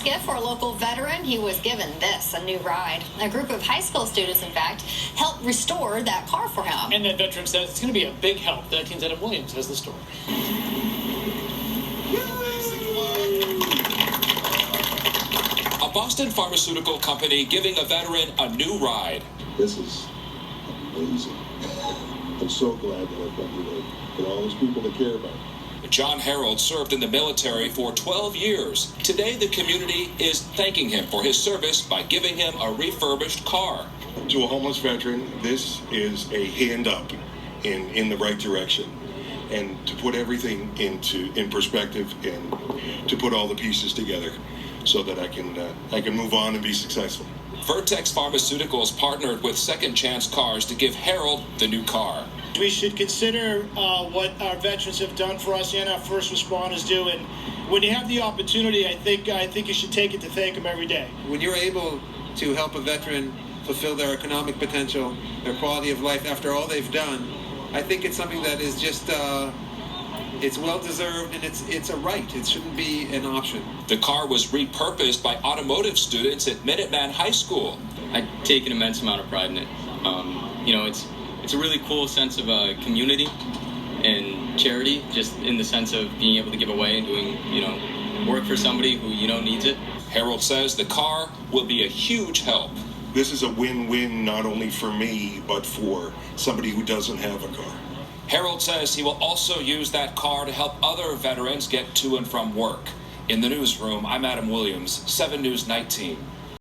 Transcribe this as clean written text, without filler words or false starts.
gift for a local veteran. He was given this, a new ride. A group of high school students, in fact, helped restore that car for him. And that veteran says it's going to be a big help. 13's Adam Williams has the story. A Boston pharmaceutical company giving a veteran a new ride. This is amazing. I'm so glad that I've got with all those people that care about me. John Harold served in the military for 12 years. Today, the community is thanking him for his service by giving him a refurbished car. To a homeless veteran, this is a hand up in the right direction, and to put everything in perspective and to put all the pieces together so that I can move on and be successful. Vertex Pharmaceuticals partnered with Second Chance Cars to give Harold the new car. We should consider what our veterans have done for us and our first responders do. And when you have the opportunity, I think you should take it to thank them every day. When you're able to help a veteran fulfill their economic potential, their quality of life after all they've done, I think it's something that is just it's well-deserved, and it's a right. It shouldn't be an option. The car was repurposed by automotive students at Minuteman High School. I take an immense amount of pride in it. It's a really cool sense of community and charity, just in the sense of being able to give away and doing, work for somebody who needs it. Harold says the car will be a huge help. This is a win-win not only for me, but for somebody who doesn't have a car. Harold says he will also use that car to help other veterans get to and from work. In the newsroom, I'm Adam Williams, 7 News 19.